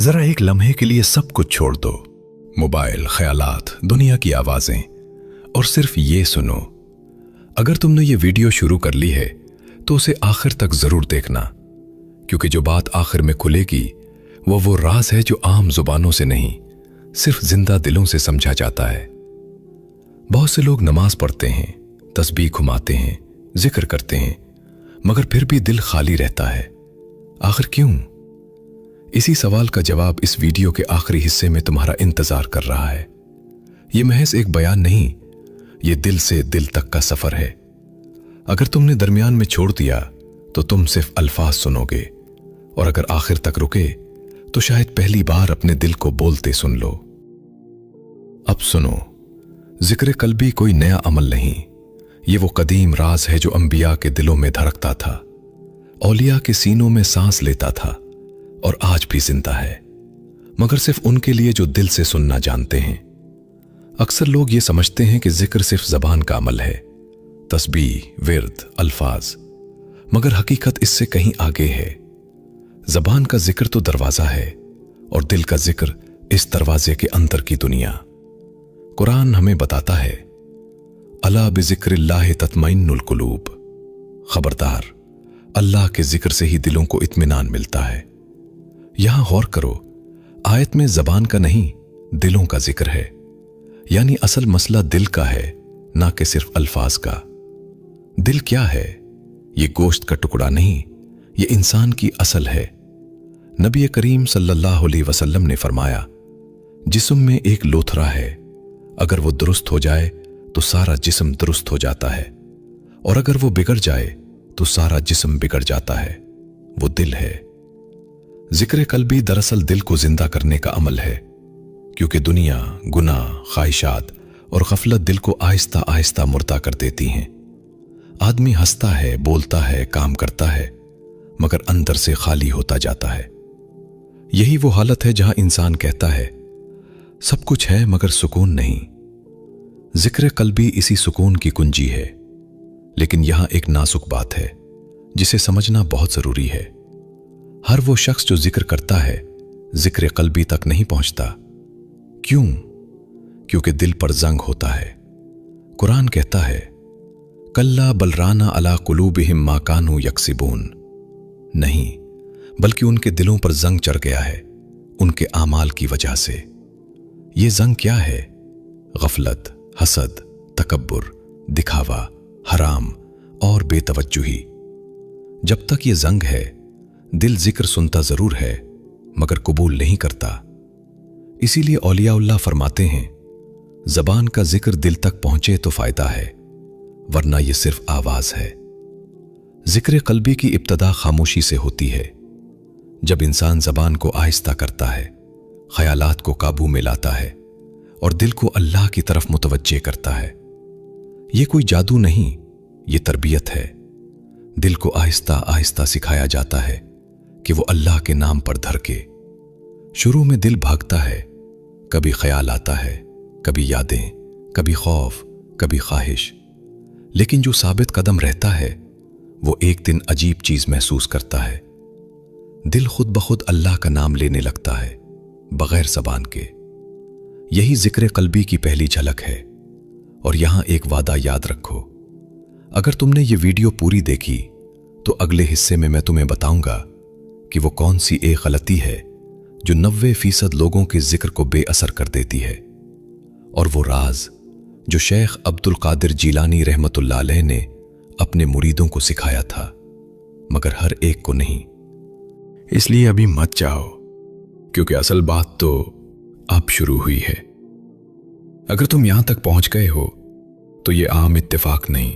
जरा एक लम्हे के लिए सब कुछ छोड़ दो, मोबाइल, ख्यालात, दुनिया की आवाजें, और सिर्फ ये सुनो। अगर तुमने ये वीडियो शुरू कर ली है तो उसे आखिर तक जरूर देखना, क्योंकि जो बात आखिर में खुलेगी वो राज है जो आम जुबानों से नहीं, सिर्फ जिंदा दिलों से समझा जाता है। बहुत से लोग नमाज पढ़ते हैं, तस्बीह घुमाते हैं, जिक्र करते हैं, मगर फिर भी दिल खाली रहता है। आखिर क्यों? इसी सवाल का जवाब इस वीडियो के आखिरी हिस्से में तुम्हारा इंतजार कर रहा है। यह महज एक बयान नहीं, ये दिल से दिल तक का सफर है। अगर तुमने दरमियान में छोड़ दिया तो तुम सिर्फ अल्फाज सुनोगे, और अगर आखिर तक रुके तो शायद पहली बार अपने दिल को बोलते सुन लो। अब सुनो, जिक्र कल्बी कोई नया अमल नहीं, ये वो कदीम राज है जो अंबिया के दिलों में धड़कता था, औलिया के सीनों में सांस लेता था और आज भी जिंदा है, मगर सिर्फ उनके लिए जो दिल से सुनना जानते हैं। अक्सर लोग ये समझते हैं कि जिक्र सिर्फ जबान का अमल है, तस्बीह, विर्द, अल्फाज, मगर हकीकत इससे कहीं आगे है। जबान का जिक्र तो दरवाजा है और दिल का जिक्र इस दरवाजे के अंदर की दुनिया। कुरान हमें बताता है, अला बिज़िक्रिल्लाहि तत्मइन्नुल कुलूब, खबरदार, अल्लाह के जिक्र से ही दिलों को इत्मीनान मिलता है। यहां गौर करो, आयत में जबान का नहीं, दिलों का जिक्र है, यानी असल मसला दिल का है, ना कि सिर्फ अल्फाज का। दिल क्या है? ये गोश्त का टुकड़ा नहीं, ये इंसान की असल है। नबी करीम सल्लल्लाहु अलैहि वसल्लम ने फरमाया, जिस्म में एक लोथरा है, अगर वो दुरुस्त हो जाए तो सारा जिस्म दुरुस्त हो जाता है, और अगर वो बिगड़ जाए तो सारा जिस्म बिगड़ जाता है। वो दिल है। जिक्र कल्बी दरअसल दिल को जिंदा करने का अमल है, क्योंकि दुनिया, गुनाह, ख्वाहिशात और गफलत दिल को आहिस्ता आहिस्ता मुर्दा कर देती हैं। आदमी हंसता है, बोलता है, काम करता है, मगर अंदर से खाली होता जाता है। यही वो हालत है जहां इंसान कहता है, सब कुछ है मगर सुकून नहीं। जिक्र कल्बी इसी सुकून की कुंजी है, लेकिन यहां एक नाजुक बात है जिसे समझना बहुत जरूरी है। हर वो शख्स जो जिक्र करता है, जिक्र कल्बी तक नहीं पहुंचता। क्यों? क्योंकि दिल पर जंग होता है। कुरान कहता है, कल्ला बलराना अला कुलूबिहिम मा कानू यक्सिबून, नहीं, बल्कि उनके दिलों पर जंग चढ़ गया है उनके आमाल की वजह से। ये जंग क्या है? गफलत, हसद, तकब्बुर, दिखावा, हराम और बेतवज्जुही। जब तक ये जंग है, दिल जिक्र सुनता जरूर है मगर कबूल नहीं करता। इसीलिए औलियाउल्लाह फरमाते हैं, जबान का जिक्र दिल तक पहुंचे तो फायदा है, वरना यह सिर्फ आवाज है। जिक्र कल्बी की इब्तदा खामोशी से होती है। जब इंसान जबान को आहिस्ता करता है, ख्यालात को काबू में लाता है और दिल को अल्लाह की तरफ मुतवज्जे करता है। यह कोई जादू नहीं, ये तरबियत है। दिल को आहिस्ता आहिस्ता सिखाया जाता है कि वो अल्लाह के नाम पर धड़के। शुरू में दिल भागता है, कभी ख्याल आता है, कभी यादें, कभी खौफ, कभी ख्वाहिश, लेकिन जो साबित कदम रहता है वो एक दिन अजीब चीज महसूस करता है। दिल खुद ब खुद अल्लाह का नाम लेने लगता है, बगैर जबान के। यही जिक्र कल्बी की पहली झलक है। और यहां एक वादा याद रखो, अगर तुमने ये वीडियो पूरी देखी तो अगले हिस्से में मैं तुम्हें बताऊंगा कि वो कौन सी एक गलती है जो 90% लोगों के जिक्र को बेअसर कर देती है, और वो राज जो शेख अब्दुल कादिर जीलानी रहमतुल्लाह अलैह ने अपने मुरीदों को सिखाया था, मगर हर एक को नहीं। इसलिए अभी मत जाओ, क्योंकि असल बात तो अब शुरू हुई है। अगर तुम यहां तक पहुंच गए हो तो ये आम इत्तेफाक नहीं।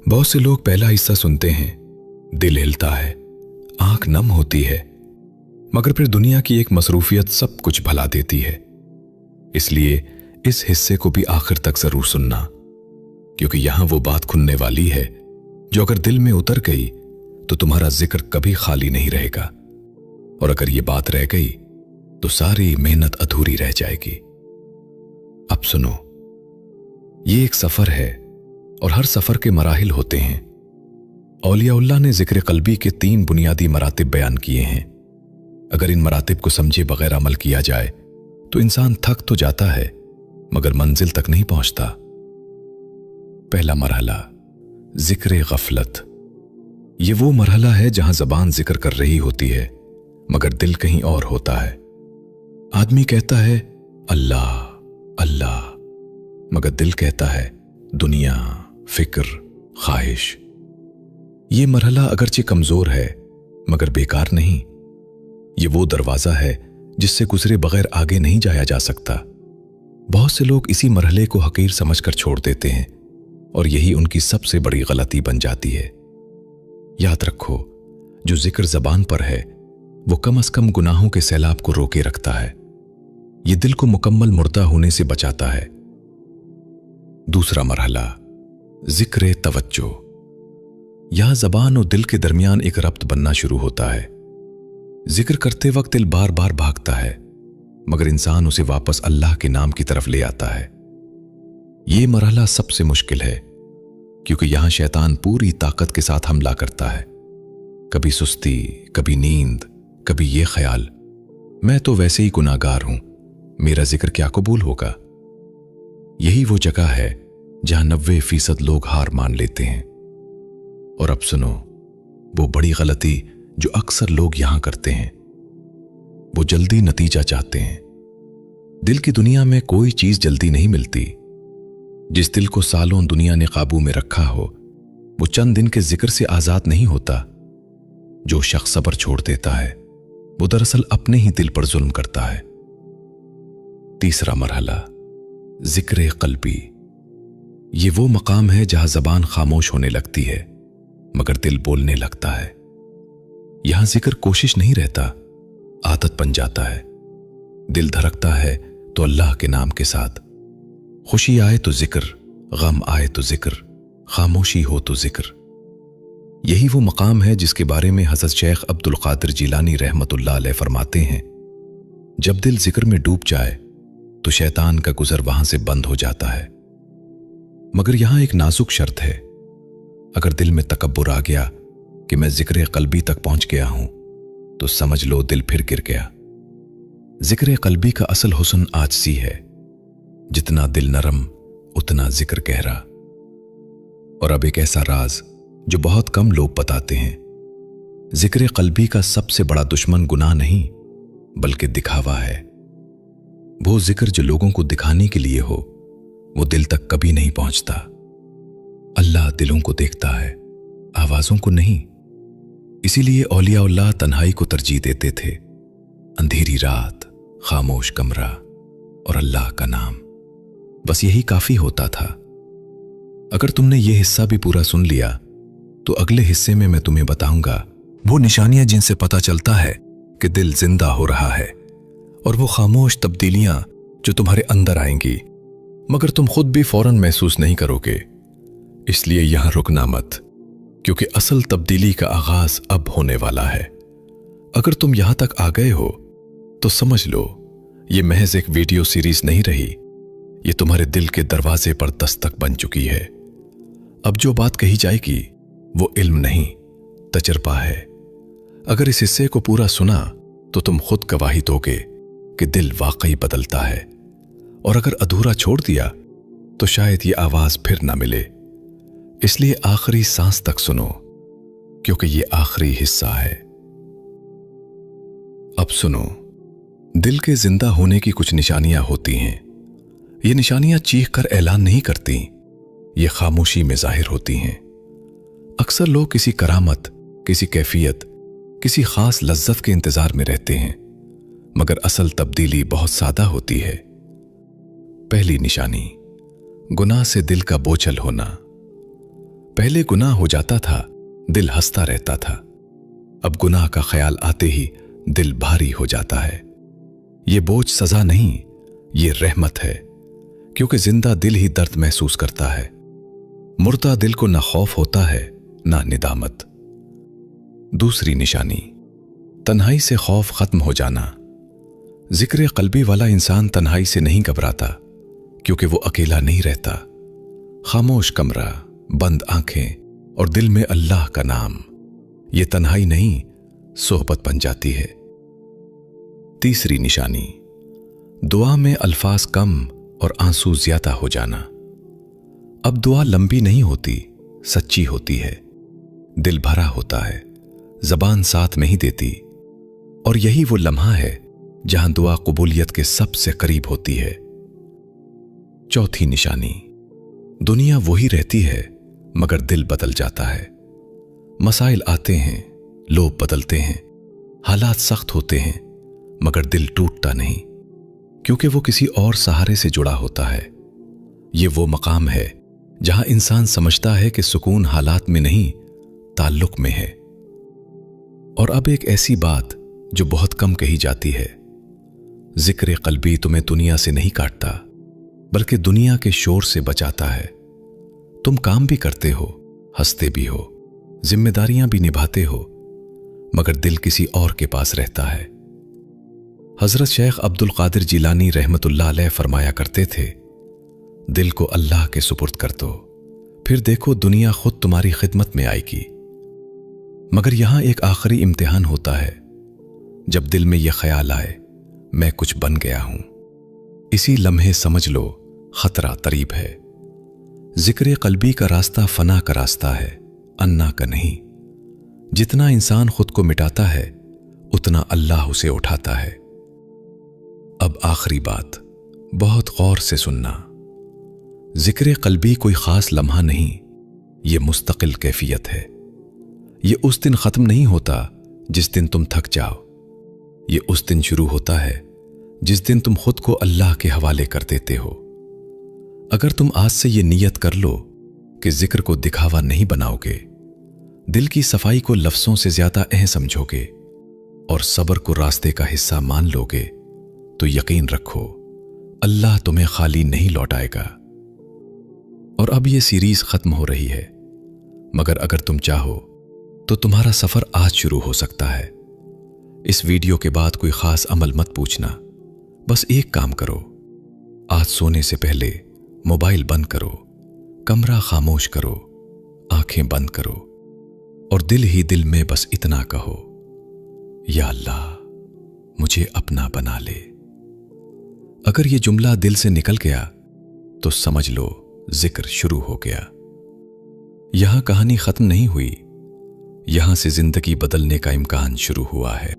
बहुत से लोग पहला हिस्सा सुनते हैं, दिल हिलता है, आंख नम होती है, मगर फिर दुनिया की एक मसरूफियत सब कुछ भला देती है। इसलिए इस हिस्से को भी आखिर तक जरूर सुनना, क्योंकि यहां वो बात खुलने वाली है जो अगर दिल में उतर गई तो तुम्हारा जिक्र कभी खाली नहीं रहेगा, और अगर ये बात रह गई तो सारी मेहनत अधूरी रह जाएगी। अब सुनो, ये एक सफर है और हर सफर के मराहिल होते हैं। औलियाउल्लाह ने जिक्र कल्बी के 3 बुनियादी मरातिब बयान किए हैं। अगर इन मरातिब को समझे बगैर अमल किया जाए तो इंसान थक तो जाता है मगर मंजिल तक नहीं पहुंचता। पहला मरहला, जिक्र गफलत। ये वो मरहला है जहां जबान जिक्र कर रही होती है मगर दिल कहीं और होता है। आदमी कहता है अल्लाह अल्लाह मगर दिल कहता है दुनिया, फिक्र, ख्वाहिश। ये मरहला अगरचे कमजोर है मगर बेकार नहीं। ये वो दरवाजा है जिससे गुजरे बगैर आगे नहीं जाया जा सकता। बहुत से लोग इसी मरहले को हकीर समझकर छोड़ देते हैं और यही उनकी सबसे बड़ी गलती बन जाती है। याद रखो, जो जिक्र जबान पर है वो कम से कम गुनाहों के सैलाब को रोके रखता है। ये दिल को मुकम्मल मुर्दा होने से बचाता है। दूसरा मरहला, जिक्र तवज्जो। यहां जबान और दिल के दरमियान एक रब्त बनना शुरू होता है। जिक्र करते वक्त दिल बार बार भागता है मगर इंसान उसे वापस अल्लाह के नाम की तरफ ले आता है। यह मरहला सबसे मुश्किल है क्योंकि यहां शैतान पूरी ताकत के साथ हमला करता है। कभी सुस्ती, कभी नींद, कभी यह ख्याल, मैं तो वैसे ही गुनाहगार हूं, मेरा जिक्र क्या कबूल होगा। यही वो जगह है जहां 90% लोग हार मान लेते हैं। और अब सुनो, वो बड़ी गलती जो अक्सर लोग यहां करते हैं। वो जल्दी नतीजा चाहते हैं। दिल की दुनिया में कोई चीज जल्दी नहीं मिलती। जिस दिल को सालों दुनिया ने काबू में रखा हो वो चंद दिन के जिक्र से आजाद नहीं होता। जो शख्स सब्र छोड़ देता है वो दरअसल अपने ही दिल पर जुल्म करता है। तीसरा मरहला, जिक्र कल्बी। ये वो मकाम है जहां जबान खामोश होने लगती है मगर दिल बोलने लगता है। यहां जिक्र कोशिश नहीं रहता, आदत बन जाता है। दिल धड़कता है तो अल्लाह के नाम के साथ। खुशी आए तो जिक्र, गम आए तो जिक्र, खामोशी हो तो जिक्र। यही वो मकाम है जिसके बारे में हज़रत शेख अब्दुल कादिर जिलानी रहमतुल्लाह अलैह फरमाते हैं, जब दिल जिक्र में डूब जाए तो शैतान का गुजर वहां से बंद हो जाता है। मगर यहां एक नाजुक शर्त है। अगर दिल में तकब्बुर आ गया कि मैं जिक्र कल्बी तक पहुंच गया हूं तो समझ लो दिल फिर गिर गया। जिक्र कल्बी का असल हुस्न आजज़ी है। जितना दिल नरम उतना जिक्र गहरा। और अब एक ऐसा राज जो बहुत कम लोग बताते हैं, जिक्र कल्बी का सबसे बड़ा दुश्मन गुनाह नहीं बल्कि दिखावा है। वो जिक्र जो लोगों को दिखाने के लिए हो वो दिल तक कभी नहीं पहुंचता। अल्लाह दिलों को देखता है, आवाजों को नहीं। इसीलिए औलियाउल्लाह तन्हाई को तरजीह देते थे। अंधेरी रात, खामोश कमरा और अल्लाह का नाम, बस यही काफी होता था। अगर तुमने ये हिस्सा भी पूरा सुन लिया तो अगले हिस्से में मैं तुम्हें बताऊंगा वो निशानियां जिनसे पता चलता है कि दिल जिंदा हो रहा है, और वो खामोश तब्दीलियां जो तुम्हारे अंदर आएंगी मगर तुम खुद भी फौरन महसूस नहीं करोगे। इसलिए यहां रुकना मत, क्योंकि असल तब्दीली का आगाज अब होने वाला है। अगर तुम यहां तक आ गए हो तो समझ लो ये महज एक वीडियो सीरीज नहीं रही, ये तुम्हारे दिल के दरवाजे पर दस्तक बन चुकी है। अब जो बात कही जाएगी वो इल्म नहीं, तजर्बा है। अगर इस हिस्से को पूरा सुना तो तुम खुद गवाही दोगे कि दिल वाकई बदलता है, और अगर अधूरा छोड़ दिया तो शायद ये आवाज फिर ना मिले। इसलिए आखिरी सांस तक सुनो, क्योंकि ये आखिरी हिस्सा है। अब सुनो, दिल के जिंदा होने की कुछ निशानियां होती हैं। ये निशानियां चीख कर ऐलान नहीं करती, ये खामोशी में जाहिर होती हैं। अक्सर लोग किसी करामत, किसी कैफियत, किसी खास लज्जत के इंतजार में रहते हैं, मगर असल तब्दीली बहुत सादा होती है। पहली निशानी, गुनाह से दिल का बोझल होना। पहले गुनाह हो जाता था, दिल हंसता रहता था। अब गुनाह का ख्याल आते ही दिल भारी हो जाता है। ये बोझ सजा नहीं, ये रहमत है, क्योंकि जिंदा दिल ही दर्द महसूस करता है। मुर्दा दिल को ना खौफ होता है ना निदामत। दूसरी निशानी, तन्हाई से खौफ खत्म हो जाना। जिक्र कल्बी वाला इंसान तन्हाई से नहीं घबराता, क्योंकि वो अकेला नहीं रहता। खामोश कमरा, बंद आंखें और दिल में अल्लाह का नाम, ये तन्हाई नहीं, सोहबत बन जाती है। तीसरी निशानी, दुआ में अल्फाज कम और आंसू ज्यादा हो जाना। अब दुआ लंबी नहीं होती, सच्ची होती है, दिल भरा होता है, जबान साथ नहीं देती, और यही वो लम्हा है जहां दुआ कबूलियत के सबसे करीब होती है। चौथी निशानी, दुनिया वही रहती है मगर दिल बदल जाता है। मसाइल आते हैं, लोग बदलते हैं, हालात सख्त होते हैं, मगर दिल टूटता नहीं, क्योंकि वो किसी और सहारे से जुड़ा होता है। ये वो मकाम है जहां इंसान समझता है कि सुकून हालात में नहीं, ताल्लुक में है। और अब एक ऐसी बात जो बहुत कम कही जाती है, जिक्र कल्बी तुम्हें दुनिया से नहीं काटता, बल्कि दुनिया के शोर से बचाता है। तुम काम भी करते हो, हंसते भी हो, जिम्मेदारियां भी निभाते हो, मगर दिल किसी और के पास रहता है। हजरत शेख अब्दुल कादिर जिलानी रहमतुल्लाह अलैह फरमाया करते थे, दिल को अल्लाह के सुपुर्द कर दो, फिर देखो दुनिया खुद तुम्हारी खिदमत में आएगी। मगर यहां एक आखिरी इम्तिहान होता है, जब दिल में यह ख्याल आए मैं कुछ बन गया हूं। इसी लम्हे समझ लो खतरा करीब है। जिक्र कल्बी का रास्ता फना का रास्ता है, अन्ना का नहीं। जितना इंसान खुद को मिटाता है, उतना अल्लाह उसे उठाता है। अब आखिरी बात, बहुत गौर से सुनना। जिक्र कल्बी कोई खास लम्हा नहीं, ये मुस्तकिल कैफियत है। ये उस दिन खत्म नहीं होता जिस दिन तुम थक जाओ। ये उस दिन शुरू होता है जिस दिन तुम खुद को अल्लाह के हवाले कर देते हो। अगर तुम आज से ये नियत कर लो कि जिक्र को दिखावा नहीं बनाओगे, दिल की सफाई को लफ्जों से ज्यादा अहम समझोगे और सब्र को रास्ते का हिस्सा मान लोगे, तो यकीन रखो अल्लाह तुम्हें खाली नहीं लौटाएगा। और अब ये सीरीज खत्म हो रही है, मगर अगर तुम चाहो तो तुम्हारा सफर आज शुरू हो सकता है। इस वीडियो के बाद कोई खास अमल मत पूछना, बस एक काम करो, आज सोने से पहले मोबाइल बंद करो, कमरा खामोश करो, आंखें बंद करो और दिल ही दिल में बस इतना कहो, या अल्लाह मुझे अपना बना ले। अगर ये जुमला दिल से निकल गया तो समझ लो जिक्र शुरू हो गया। यहां कहानी खत्म नहीं हुई, यहां से जिंदगी बदलने का इम्कान शुरू हुआ है।